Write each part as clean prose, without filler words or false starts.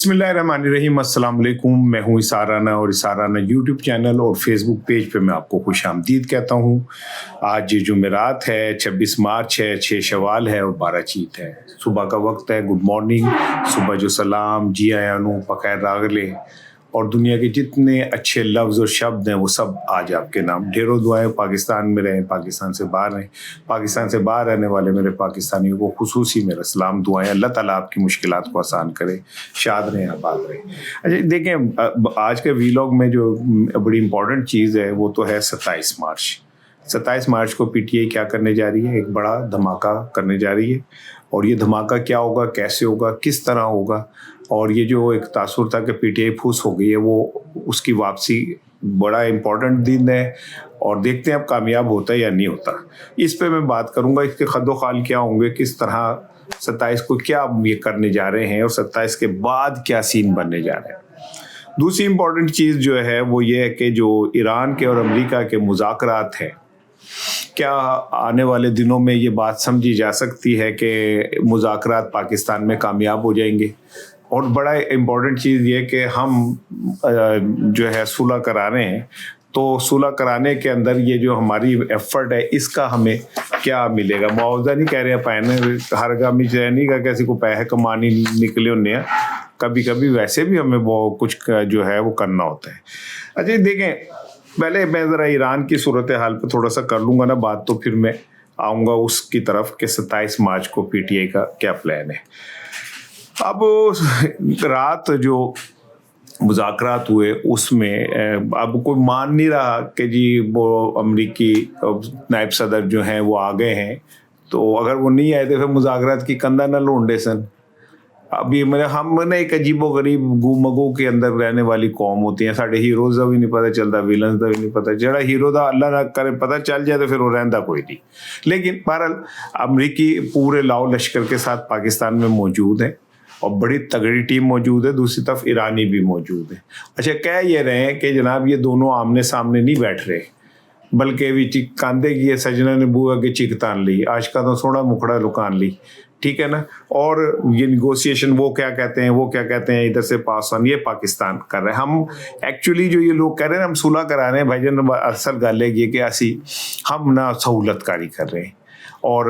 बिस्मिल्लाहिर्रहमानिर्रहीम, अस्सलाम वालेकुम। मैं हूँ इसार राना और इसार राना यूट्यूब चैनल और फेसबुक पेज पे मैं आपको खुश आमदीद कहता हूँ। आज जुमेरात है, 26 मार्च है, 6 शवाल है और 12 चीत है। सुबह का वक्त है। Good morning. सुबह जो सलाम, जी आयानू, पखैर रागले और दुनिया के जितने अच्छे लफ्ज़ और शब्द हैं वो सब आज आपके नाम। ढेरों दुआएं पाकिस्तान में रहें, पाकिस्तान से बाहर रहें। पाकिस्तान से बाहर रहने वाले मेरे पाकिस्तानियों को खुसूसी मेरा सलाम, दुआएं। अल्लाह ताला आपकी मुश्किलात को आसान करे, शाद रहें, आबाद रहें। अच्छा देखें, आज के वीलॉग में जो बड़ी इंपॉर्टेंट चीज़ है वो तो है 27 मार्च। 27 मार्च को पीटीआई क्या करने जा रही है? एक बड़ा धमाका करने जा रही है। और ये धमाका क्या होगा, कैसे होगा, किस तरह होगा, और ये जो एक तासुर था कि पीटीआई फूस हो गई है, वो उसकी वापसी बड़ा इम्पोर्टेंट दिन है। और देखते हैं अब कामयाब होता है या नहीं होता। इस पे मैं बात करूंगा, इसके खद्दो खाल क्या होंगे, किस तरह 27 को क्या ये करने जा रहे हैं और 27 के बाद क्या सीन बनने जा रहे हैं। दूसरी इम्पोर्टेंट चीज़ जो है वो ये है कि जो ईरान के और अमेरिका के मुज़ाकरात हैं, क्या आने वाले दिनों में ये बात समझी जा सकती है कि मुज़ाकरात पाकिस्तान में कामयाब हो जाएंगे। और बड़ा इम्पोर्टेंट चीज़ ये कि हम जो है सुलह करा रहे हैं, तो सुलह कराने के अंदर ये जो हमारी एफर्ट है इसका हमें क्या मिलेगा। मुआवजा नहीं कह रहे हैं, पैने हर गामी नहीं का किसी को पैसे कमाने निकले होने हैं, कभी कभी वैसे भी हमें वो कुछ जो है वो करना होता है। अच्छा देखें, पहले मैं ज़रा ईरान की सूरत हाल पे थोड़ा सा कर लूँगा ना बात, तो फिर मैं आऊँगा उसकी तरफ कि 27 मार्च को पीटीआई का क्या प्लान है। अब रात जो मुज़ाकरात हुए उसमें अब कोई मान नहीं रहा कि जी वो अमरीकी नायब सदर जो हैं वो आ गए हैं, तो अगर वो नहीं आए तो फिर मुज़ाकरात की कंधा न लोंडे सन। अभी हम ना एक अजीबो गरीब गुमगो के अंदर रहने वाली कौम होती है। साढ़े हीरोज़ का भी नहीं पता चलता, विलन्स का भी नहीं पता। जरा हीरो का अल्लाह ना करे पता चल जाए तो फिर वो रहता कोई नहीं। लेकिन बहरहाल अमरीकी पूरे लाओ लश्कर के साथ पाकिस्तान में मौजूद है और बड़ी तगड़ी टीम मौजूद है। दूसरी तरफ ईरानी भी मौजूद है। अच्छा, कह ये रहे हैं कि जनाब ये दोनों आमने सामने नहीं बैठ रहे, बल्कि भी कांदे की सजना ने बुआ के चिक तान ली, आज का तो सोना मुखड़ा लुकान ली, ठीक है ना। और ये निगोशिएशन वो क्या कहते हैं इधर से पास ऑन, ये पाकिस्तान कर रहे हैं। हम एक्चुअली जो ये लोग कह रहे हैं हम सुलह करा रहे हैं भाईजान, असल गल है ये कि असी हम ना सहूलतकारी कर रहे हैं। और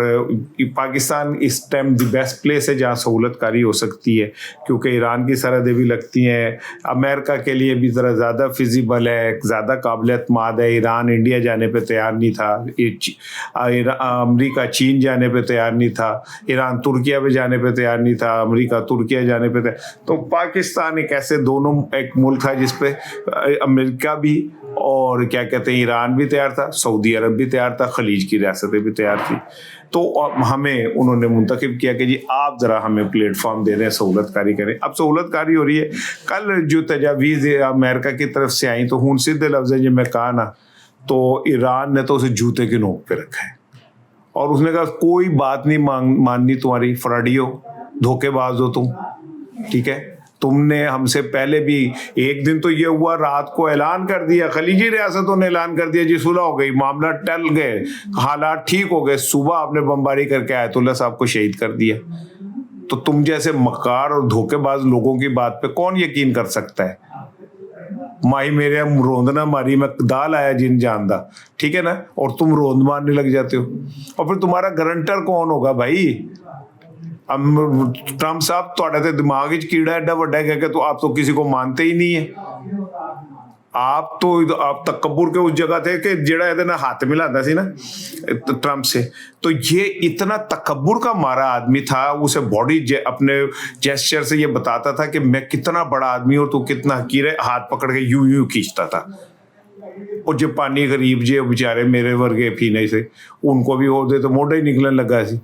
पाकिस्तान इस टाइम द बेस्ट प्लेस है जहाँ सहूलतकारी हो सकती है, क्योंकि ईरान की सरहदें भी लगती हैं, अमेरिका के लिए भी ज़रा ज़्यादा फिजिबल है, ज़्यादा काबिल एतमाद है। ईरान इंडिया जाने पे तैयार नहीं था, अमेरिका चीन जाने पे तैयार नहीं था, ईरान तुर्किया पे जाने पे तैयार नहीं था, अमेरिका तुर्किया जाने पे तैयार। तो पाकिस्तान एक ऐसे दोनों एक मुल्क था जिस पे अमेरिका भी और क्या कहते हैं ईरान भी तैयार था, सऊदी अरब भी तैयार था, खलीज की रियासतें भी तैयार थी। तो हमें उन्होंने मुंतखब किया कि जी आप ज़रा हमें प्लेटफॉर्म दे रहे हैं, सहूलतकारी करें। अब सहूलतकारी हो रही है। कल जो तजावीज़ अमेरिका की तरफ से आई तो हूँ सीधे लफ्ज़ जो मैं कहा ना, तो ईरान ने तो उसे जूते की नोक पे रखा है और उसने कहा कोई बात नहीं माननी तुम्हारी, फ्रॉडियो, धोखेबाज हो तुम, ठीक है। तुमने हमसे पहले भी एक दिन तो ये हुआ, रात को ऐलान कर दिया, खलीजी रियासतों ने ऐलान कर दिया जी सुलह हो गई, मामला टल गए, हालात ठीक हो गए। सुबह आपने बमबारी करके आयतुल्लाह साहब को शहीद कर दिया। तो तुम जैसे मक्कार और धोखेबाज लोगों की बात पे कौन यकीन कर सकता है। माही मेरे रोंदना मारी मैं दाल आया जिन जानदा, ठीक है ना, और तुम रोंद मारने लग जाते हो। और फिर तुम्हारा गारंटर कौन होगा भाई? ट्रंप साहब थोड़ा तो दिमाग च कीड़ा एडा वड्डा है कि तो आप तो किसी को मानते ही नहीं है। आप तकब्बुर के उस जगह थे कि जेड़ा इधर हाथ मिलाता सी ना ट्रंप से, तो ये इतना तकब्बुर का मारा आदमी था, उसे बॉडी अपने जेस्चर से ये बताता था कि मैं कितना बड़ा आदमी और तू कितना हकीर है, हाथ पकड़ के यूं यूं खींचता था। और जापानी गरीब जे बेचारे मेरे वर्गे फीने से, उनको भी होते तो मोढ़ा ही निकलने लगा सी,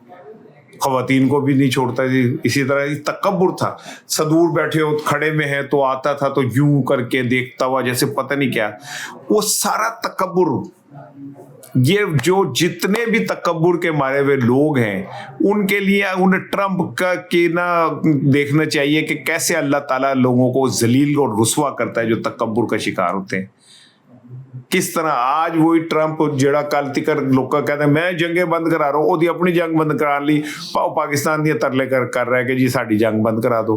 खवातीन को भी नहीं छोड़ता थी। इसी तरह तकब्बुर था। सदूर बैठे हो खड़े में है तो आता था तो यूं करके देखता हुआ जैसे पता नहीं क्या, वो सारा तकब्बुर। ये जो जितने भी तकब्बुर के मारे हुए लोग हैं उनके लिए उन्हें ट्रंप का के ना देखना चाहिए कि कैसे अल्लाह ताला लोगों को जलील और रुस्वा करता है जो तकब्बुर का शिकार होते हैं। किस तरह आज वही ट्रंप जेड़ा कल तिकर लोग कहते हैं मैं जंगे बंद करा रहा हूँ, ओदी अपनी जंग बंद करा ली, पाकिस्तान दियां तरले कर रहा है कि जी साड़ी जंग बंद करा दो।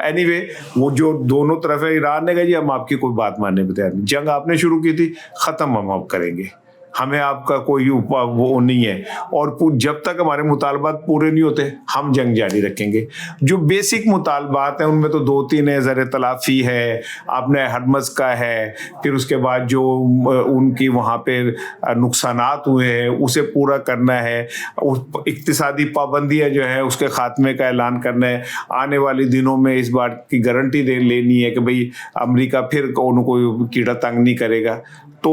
anyway, वो जो दोनों तरफ है, ईरान ने कहा जी हम आपकी कोई बात मानने को तैयार नहीं, जंग आपने शुरू की थी, खत्म हम अब करेंगे, हमें आपका कोई वो नहीं है, और जब तक हमारे मुतालबात पूरे नहीं होते हम जंग जारी रखेंगे। जो बेसिक मुतालबात हैं उनमें तो 2-3 है, ज़र तलाफ़ी है, आपने हरमज़ का है, फिर उसके बाद जो उनकी वहाँ पे नुकसानात हुए हैं उसे पूरा करना है, इक्तिसादी पाबंदियाँ जो है उसके ख़ात्मे का ऐलान करना है, आने वाले दिनों में इस बात की गारंटी दे लेनी है कि भाई अमेरिका फिर उनको कीड़ा तंग नहीं करेगा। तो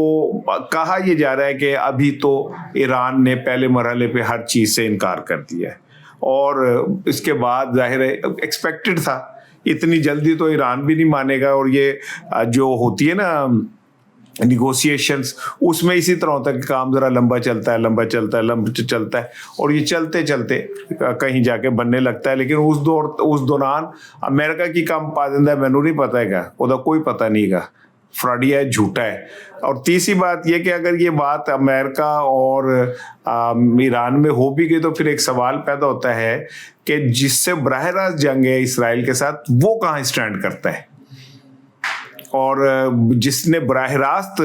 कहा यह जा रहा है कि अभी तो ईरान ने पहले मरहले पे हर चीज़ से इनकार कर दिया है, और इसके बाद जाहिर है एक्सपेक्टेड था, इतनी जल्दी तो ईरान भी नहीं मानेगा, और ये जो होती है ना निगोशिएशंस, उसमें इसी तरह होता है कि काम ज़रा लंबा चलता है, और ये चलते चलते कहीं जाके बनने लगता है। लेकिन उस दौरान अमेरिका की काम पाबंद है, मैनू नहीं पता है, उसका कोई पता नहीं है, फ्रॉडिया है, झूठा है। और तीसरी बात यह कि अगर ये बात अमेरिका और ईरान में हो भी गई तो फिर एक सवाल पैदा होता है कि जिससे बराह रास्त जंग है इसराइल के साथ, वो कहाँ स्टैंड करता है, और जिसने बराह रास्त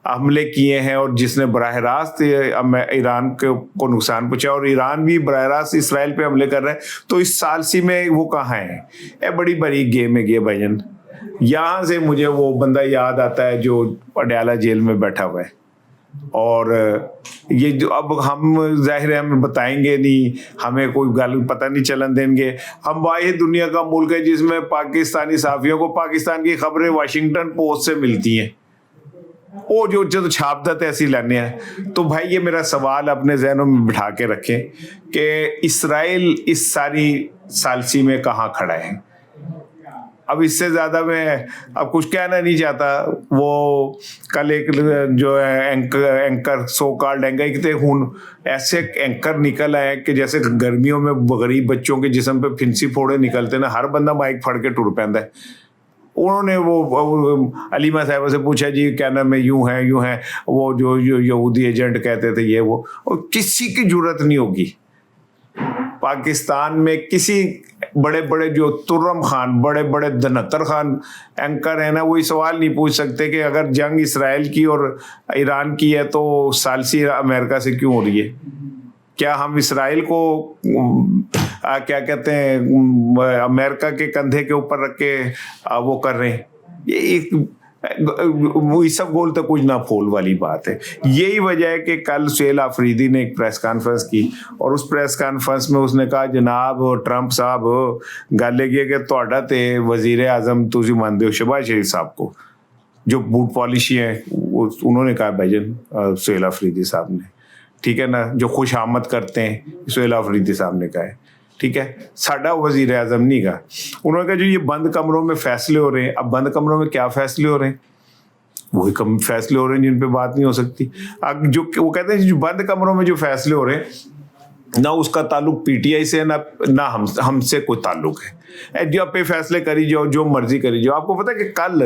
हमले किए हैं और जिसने बराह रास्त ईरान को नुकसान पहुंचा, और ईरान भी बराह रास्त इसराइल पे हमले कर रहा है, तो इस सालसी में वो कहाँ है? ये बड़ी बड़ी गेम है ये भाईजन। यहाँ से मुझे वो बंदा याद आता है जो अडयाला जेल में बैठा हुआ है, और ये जो अब हम जाहिर है हमें बताएंगे नहीं, हमें कोई गल पता नहीं चलन देंगे। हम वाहिद दुनिया का मुल्क है जिसमें पाकिस्तानी सहाफ़ियों को पाकिस्तान की खबरें वाशिंगटन पोस्ट से मिलती हैं, वो जो छापदत ऐसी लाने हैं। तो भाई ये मेरा सवाल अपने जहनों में बिठा के रखें कि इसराइल इस सारी सालसी में कहाँ खड़ा है। अब इससे ज़्यादा मैं अब कुछ कहना नहीं चाहता। वो कल एक जो है एंकर सो कॉल्ड एंकर थे, हूँ ऐसे एंकर निकल आए कि जैसे गर्मियों में गरीब बच्चों के जिस्म पे फिंसी फोड़े निकलते ना, हर बंदा माइक फड़ के टुर पैंदा है। उन्होंने वो अलीमा साहिबा से पूछा जी क्या नाम है, यूं है, वो जो यहूदी एजेंट कहते थे ये वो, और किसी की जरूरत नहीं होगी पाकिस्तान में किसी बड़े बड़े जो तुर्रम खान, बड़े बड़े धनत्तर खान एंकर है ना, वो ये सवाल नहीं पूछ सकते कि अगर जंग इसराइल की और ईरान की है तो सालसी अमेरिका से क्यों हो रही है। क्या हम इसराइल को क्या कहते हैं अमेरिका के कंधे के ऊपर रख के वो कर रहे हैं? ये एक वो सब गोल तो कुछ ना फोल वाली बात है। यही वजह है कि कल सुहेल आफरीदी ने एक प्रेस कॉन्फ्रेंस की, और उस प्रेस कॉन्फ्रेंस में उसने कहा जनाब ट्रंप साहब गल है कि तुहाडा ते वजीर आजम तुसी मानते हो शहबाज शरीफ साहब को, जो बूट पॉलिशी है उन्होंने कहा भाईजन सुहेल आफरीदी साहब ने, ठीक है ना, जो खुश आमद करते हैं सुहेल आफरीदी साहब ने कहा है, ठीक है, साडा वजीर आजम नहीं का। उन्होंने कहा जो ये बंद कमरों में फैसले हो रहे हैं, अब बंद कमरों में क्या फैसले हो रहे हैं? वही कम फैसले हो रहे हैं जिन पे बात नहीं हो सकती। अब जो वो कहते हैं जो बंद कमरों में जो फैसले हो रहे हैं ना उसका ताल्लुक पीटीआई से ना हमसे कोई ताल्लुक है। जो पे फैसले करी जाओ, जो मर्जी करी जाओ। आपको पता है कि कल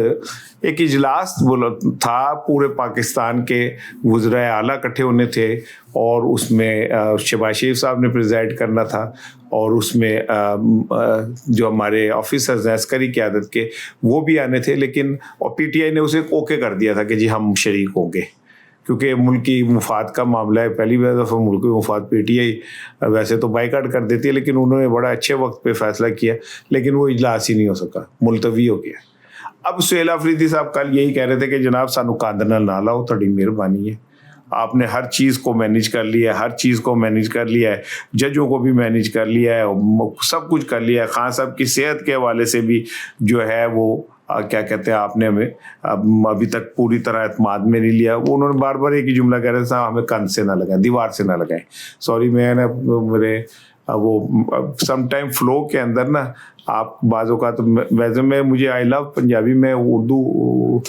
एक इजलास बोला था, पूरे पाकिस्तान के वज़राए आला इकट्ठे होने थे, और उसमें शहबाज शरीफ साहब ने प्रिजाइड करना था, और उसमें जो हमारे ऑफिसर्स हैं अस्करी क़यादत के वो भी आने थे, लेकिन और पीटीआई ने उसे ओके कर दिया था कि जी हम शरीक होंगे, क्योंकि मुल्की मुफाद का मामला है। पहली दफ़ा मुल्की मुफाद पीटीआई वैसे तो बाइकाट कर देती है, लेकिन उन्होंने बड़ा अच्छे वक्त पे फैसला किया, लेकिन वो इजलास ही नहीं हो सका, मुलतवी हो गया। अब सुहेल आफरीदी साहब कल यही कह रहे थे कि जनाब सानू कंध नाल ना लाओ, थोड़ी मेहरबानी है, आपने हर चीज़ को मैनेज कर लिया है, हर चीज़ को मैनेज कर लिया है, जजों को भी मैनेज कर लिया है, सब कुछ कर लिया है। खान साहब की सेहत के हवाले से भी जो है वो क्या कहते हैं आपने हमें अभी तक पूरी तरह एतमाद में नहीं लिया। वो उन्होंने बार बार एक ही जुमला कह रहे थे, हमें कंध से ना लगाएं, दीवार से ना लगाएं। सॉरी मैं ना मेरे वो सम टाइम फ्लो के अंदर ना आप बाज़ों का तो वैसे मैं मुझे आई लव पंजाबी में उर्दू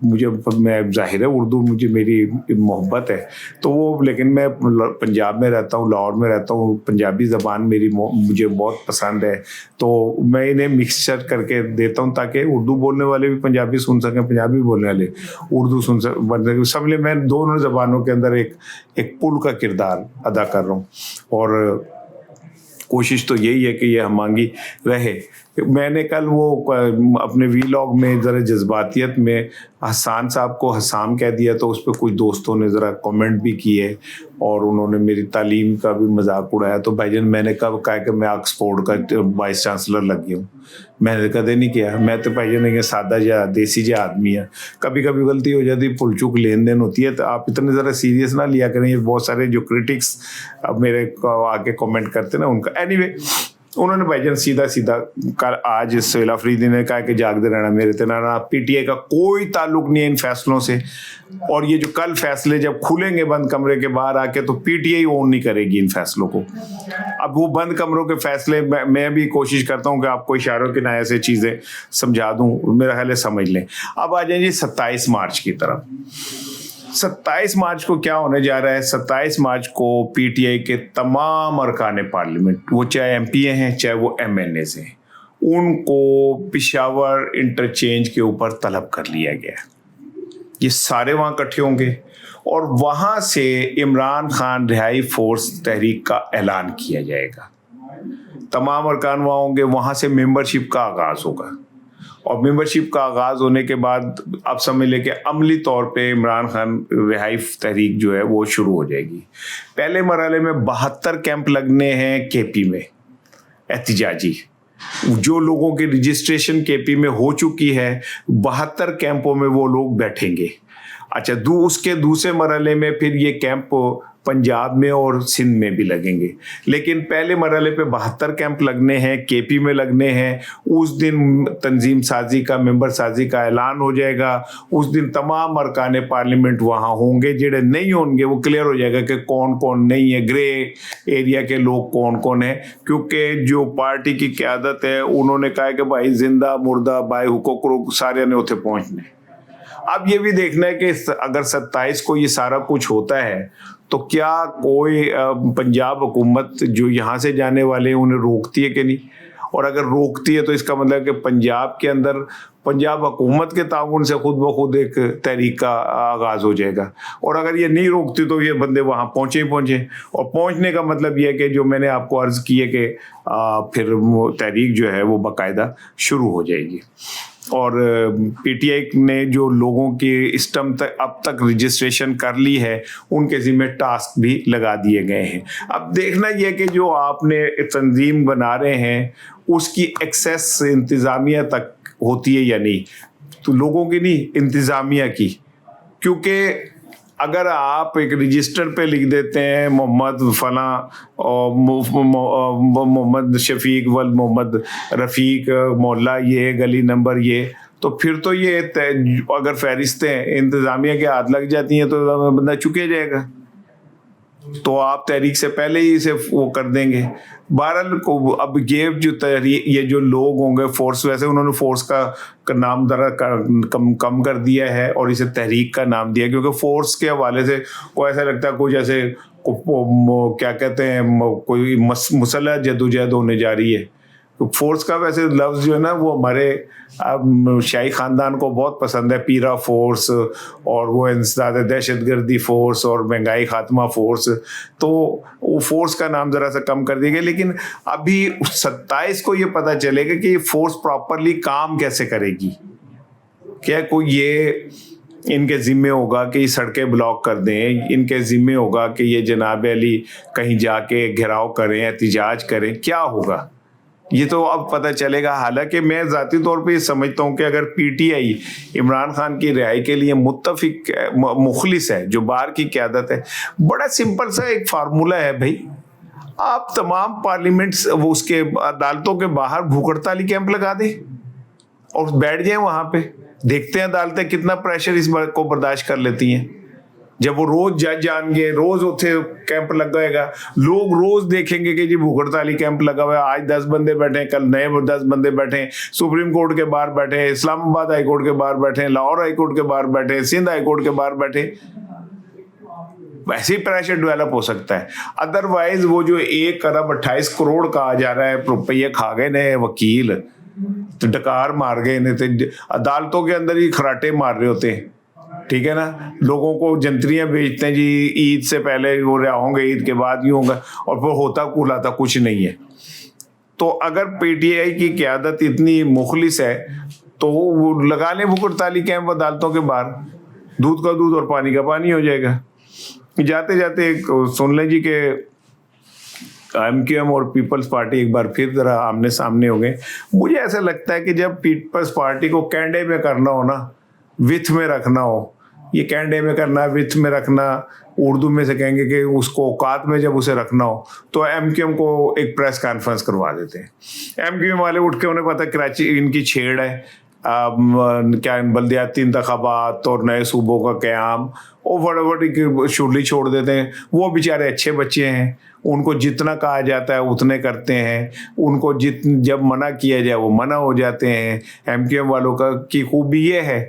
मुझे मैं ज़ाहिर है उर्दू मुझे मेरी मोहब्बत है, तो वो लेकिन मैं पंजाब में रहता हूँ, लाहौर में रहता हूँ, पंजाबी ज़बान मेरी मुझे बहुत पसंद है, तो मैं इन्हें मिक्सचर करके देता हूँ ताकि उर्दू बोलने वाले भी पंजाबी सुन सकें, पंजाबी बोलने वाले उर्दू सुन सकें। सब लिए मैं दोनों ज़बानों के अंदर एक पुल का किरदार अदा कर रहा हूँ। और कोशिश तो यही है कि ये हमांगी रहे। मैंने कल वो अपने वीलॉग में ज़रा जज्बातियत में हसान साहब को हसाम कह दिया, तो उस पर कुछ दोस्तों ने ज़रा कमेंट भी किए और उन्होंने मेरी तालीम का भी मजाक उड़ाया। तो भाईजान मैंने कब कहा कि मैं ऑक्सफोर्ड का वाइस चांसलर लग गया हूँ? मैंने कदे नहीं किया। मैं तो भाईजान सादा या देसी जा आदमी है, कभी कभी गलती हो जाती, भूल चूक लेन देन होती है, तो आप इतने ज़रा सीरियस ना लिया करें। ये बहुत सारे जो क्रिटिक्स अब मेरे को आके कमेंट करते ना उनका। एनीवे उन्होंने भाईजान सीधा सीधा कल आज सोहेल अफरीदी ने कहा कि जागते रहना मेरे तेना, पीटीआई का कोई ताल्लुक नहीं है इन फैसलों से, और ये जो कल फैसले जब खुलेंगे बंद कमरे के बाहर आके तो पीटीआई ओन नहीं करेगी इन फैसलों को। अब वो बंद कमरों के फैसले मैं भी कोशिश करता हूँ कि आपको इशारों के नए से चीज़ें समझा दूँ, मेरा ख्याल है समझ लें। अब आ जाइए 27 मार्च की तरफ। 27 मार्च को क्या होने जा रहा है? 27 मार्च को पीटीआई के तमाम अरकान पार्लियामेंट, वो चाहे एमपीए हैं चाहे वो एमएनए हैं, उनको पिशावर इंटरचेंज के ऊपर तलब कर लिया गया। ये सारे वहाँ इकट्ठे होंगे और वहाँ से इमरान खान रिहाई फोर्स तहरीक का ऐलान किया जाएगा। तमाम अरकान वहाँ होंगे, वहाँ से मेंबरशिप का आगाज़ होगा और मेंबरशिप का आगाज़ होने के बाद अब समझ लें कि अमली तौर पे इमरान खान रिहाई तहरीक जो है वो शुरू हो जाएगी। पहले मरहले में 72 कैंप लगने हैं केपी में एहतिजाजी। जो लोगों की रजिस्ट्रेशन केपी में हो चुकी है 72 कैंपों में वो लोग बैठेंगे। अच्छा, उसके दूसरे मरहले में फिर ये कैंप पंजाब में और सिंध में भी लगेंगे, लेकिन पहले मरहले पे 72 कैंप लगने हैं, केपी में लगने हैं। उस दिन तंजीम साजी का, मेंबर साजी का ऐलान हो जाएगा। उस दिन तमाम अरकान पार्लियामेंट वहाँ होंगे। जेड़े नहीं होंगे वो क्लियर हो जाएगा कि कौन कौन नहीं है, ग्रे एरिया के लोग कौन कौन है, क्योंकि जो पार्टी की क़यादत है उन्होंने कहा है कि भाई जिंदा मुर्दा बाय हुकूक सारे ने उसे पहुँचने। अब ये भी देखना है कि अगर 27 को ये सारा कुछ होता है तो क्या कोई पंजाब हुकूमत जो यहाँ से जाने वाले हैं उन्हें रोकती है कि नहीं, और अगर रोकती है तो इसका मतलब कि पंजाब के अंदर पंजाब हुकूमत के ताउन से खुद ब खुद एक तहरीक का आगाज़ हो जाएगा। और अगर ये नहीं रोकती तो ये बंदे वहाँ पहुँचे ही पहुँचे, और पहुँचने का मतलब ये है कि जो मैंने आपको अर्ज़ की है कि फिर वो तहरीक जो है वो बाकायदा शुरू हो जाएगी। और पीटीआई ने जो लोगों की इस्टम तक अब तक रजिस्ट्रेशन कर ली है उनके ज़िम्मे टास्क भी लगा दिए गए हैं। अब देखना यह कि जो आपने तंजीम बना रहे हैं उसकी एक्सेस इंतज़ामिया तक होती है या नहीं, तो लोगों की नहीं, इंतज़ामिया की। क्योंकि अगर आप एक रजिस्टर पे लिख देते हैं मोहम्मद फला और मोहम्मद शफीक वल मोहम्मद रफ़ीक मोहल्ला ये गली नंबर ये, तो फिर तो ये अगर फहरिस्तें इंतज़ामिया के हाथ लग जाती हैं तो बंदा चुके जाएगा। तो आप तहरीक से पहले ही इसे वो कर देंगे। बहरहाल को अब ये जो लोग होंगे फोर्स, वैसे उन्होंने फोर्स का नाम ज़रा कम कर दिया है और इसे तहरीक का नाम दिया, क्योंकि फोर्स के हवाले से को ऐसा लगता है कुछ ऐसे क्या कहते हैं कोई मुसल्लह जदोजहद होने जा रही है। तो फोर्स का वैसे लफ्ज़ जो है ना वो हमारे शाही ख़ानदान को बहुत पसंद है, पीरा फोर्स और वो इंसदाद दहशतगर्दी फोर्स और महंगाई खात्मा फोर्स, तो वो फोर्स का नाम ज़रा सा कम कर दिया गया। लेकिन अभी 27 को ये पता चलेगा कि ये फोर्स प्रॉपरली काम कैसे करेगी। क्या कोई ये इनके ज़िम्मे होगा कि सड़कें ब्लॉक कर दें, इनके ज़िम्मे होगा कि ये जनाब अली कहीं जाके घेराव करें, एहतिजाज करें, क्या होगा ये तो अब पता चलेगा। हालांकि मैं ज़ाती तौर पे समझता हूँ कि अगर पीटीआई इमरान खान की रिहाई के लिए मुत्तफिक मुखलिस है, जो बाहर की क़यादत है, बड़ा सिंपल सा एक फार्मूला है भाई, आप तमाम पार्लियामेंट्स वो उसके अदालतों के बाहर भूख हड़ताली कैंप लगा दें और बैठ जाएं वहाँ पे। देखते हैं अदालतें कितना प्रेशर इस बात को बर्दाश्त कर लेती हैं। जब वो रोज जज जाएंगे, रोज उसे कैंप लगाएगा, लोग रोज देखेंगे कि जी भूख हड़ताली कैंप लगा हुआ है, आज 10 बंदे बैठे, कल नए 10 बंदे बैठे, सुप्रीम कोर्ट के बाहर बैठे, इस्लामाबाद हाई कोर्ट के बाहर बैठे, लाहौर हाई कोर्ट के बाहर बैठे, सिंध हाई कोर्ट के बाहर बैठे। वैसे ही प्रेशर डेवलप हो सकता है। अदरवाइज वो जो 1 अरब 28 करोड़ कहा जा रहा है रुपये खा गए ने वकील, तो डकार मार गए ने, तो अदालतों के अंदर ही खराटे मार रहे होते हैं, ठीक है ना। लोगों को जंतरियां बेचते हैं जी, ईद से पहले वो रहा होंगे, ईद के बाद यूं होगा, और फिर होता कुलाता कुछ नहीं है। تو اگر پی ٹی آئی کی قیادت اتنی مخلص ہے تو وہ لگا لیں بھوک ہڑتالی کیمپ عدالتوں کے باہر، دودھ کا دودھ اور پانی کا پانی ہو جائے گا۔ جاتے جاتے ایک سن لیں جی کہ ایم کیو ایم اور پیپلز پارٹی ایک بار پھر ذرا آمنے سامنے ہو گئے۔ مجھے ایسا لگتا ہے کہ جب پیپلز پارٹی کو کینڈے میں کرنا ہو نا، وتھ میں رکھنا ہو، یہ کینڈے میں کرنا، وتھ میں رکھنا، اردو میں سے کہیں گے کہ اس کو اوقات میں جب اسے رکھنا ہو تو ایم کیو ایم کو ایک پریس کانفرنس کروا دیتے ہیں۔ ایم کیو ایم والے اٹھ کے انہیں پتا کراچی ان کی چھیڑ ہے، کیا بلدیاتی انتخابات اور نئے صوبوں کا قیام، وہ فٹافٹ شرلی چھوڑ دیتے ہیں۔ وہ بیچارے اچھے بچے ہیں، ان کو جتنا کہا جاتا ہے اتنے کرتے ہیں، ان کو جب منع کیا جائے وہ منع ہو جاتے ہیں۔ ایم کیو ایم والوں کی خوبی یہ ہے،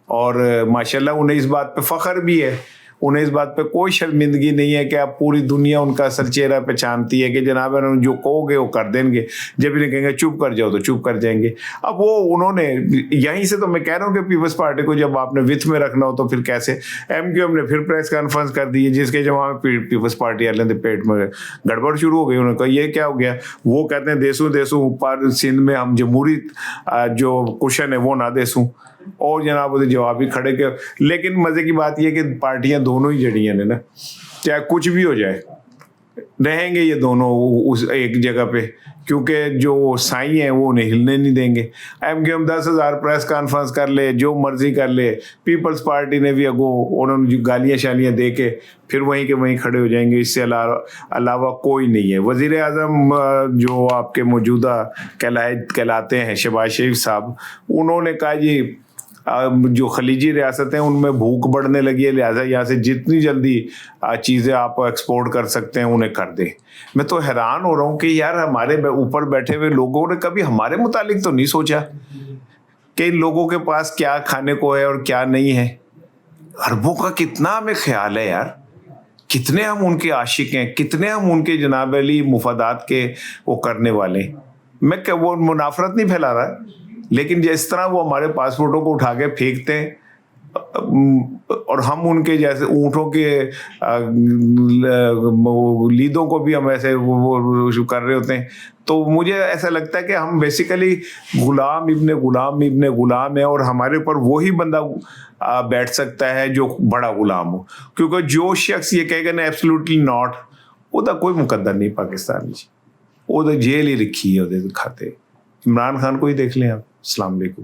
اور ماشاءاللہ انہیں اس بات پہ فخر بھی ہے، انہیں اس بات پہ کوئی شرمندگی نہیں ہے کہ اب پوری دنیا ان کا سر چہرہ پہچانتی ہے کہ جناب انہوں جو کہو گے وہ کر دیں گے، جب انہیں کہیں گے چپ کر جاؤ تو چپ کر جائیں گے۔ اب وہ انہوں نے یہیں سے تو میں کہہ رہا ہوں کہ پیپلز پارٹی کو جب آپ نے وتھ میں رکھنا ہو تو پھر کیسے؟ ایم کیو ایم نے پھر پریس کانفرنس کر دی ہے جس کے جواب میں پیپلز پارٹی والے نے پیٹ میں گڑبڑ شروع ہو گئی۔ انہوں نے کہا یہ کیا ہو گیا؟ وہ کہتے ہیں دیسوں اوپر سندھ میں ہم جمہوری جو کشن ہے وہ نہ دیسوں، اور جناب وہ جواب ہی کھڑے کے۔ لیکن مزے کی بات یہ کہ پارٹیاں دونوں ہی جڑیاں نے نا، چاہے کچھ بھی ہو جائے رہیں گے یہ دونوں اس ایک جگہ پہ، کیونکہ جو سائی ہیں وہ انہیں ہلنے نہیں دیں گے۔ MQM 10,000 press conference کر لے، جو مرضی کر لے، پیپلز پارٹی نے بھی انہوں نے گالیاں شالیاں دے کے پھر وہیں کے وہیں کھڑے ہو جائیں گے۔ اس سے علاوہ کوئی نہیں ہے۔ وزیر اعظم جو آپ کے موجودہ کہلاتے ہیں شہباز شریف صاحب، انہوں نے کہا جی جو خلیجی ریاستیں ان میں بھوک بڑھنے لگی ہے، لہٰذا یہاں سے جتنی جلدی چیزیں آپ ایکسپورٹ کر سکتے ہیں انہیں کر دیں۔ میں تو حیران ہو رہا ہوں کہ یار ہمارے اوپر بیٹھے ہوئے لوگوں نے کبھی ہمارے متعلق تو نہیں سوچا کہ ان لوگوں کے پاس کیا کھانے کو ہے اور کیا نہیں ہے۔ عربوں کا کتنا ہمیں خیال ہے یار، کتنے ہم ان کے عاشق ہیں، کتنے ہم ان کے جناب علی مفادات کے وہ کرنے والے ہیں۔ میں کہ وہ منافرت نہیں پھیلا رہا، لیکن جس طرح وہ ہمارے پاسپورٹوں کو اٹھا کے پھینکتے ہیں اور ہم ان کے جیسے اونٹوں کے لیدوں کو بھی ہم ایسے وہ کر رہے ہوتے ہیں، تو مجھے ایسا لگتا ہے کہ ہم بیسیکلی غلام ابن غلام ہیں، اور ہمارے اوپر وہی بندہ بیٹھ سکتا ہے جو بڑا غلام ہو، کیونکہ جو شخص یہ کہے گا نا ایبسلیوٹلی ناٹ، وہ تو کوئی مقدر نہیں پاکستان جی، وہ تو جیل ہی لکھی ہے وہ کھاتے۔ عمران خان کو ہی دیکھ لیں آپ۔ السلام علیکم۔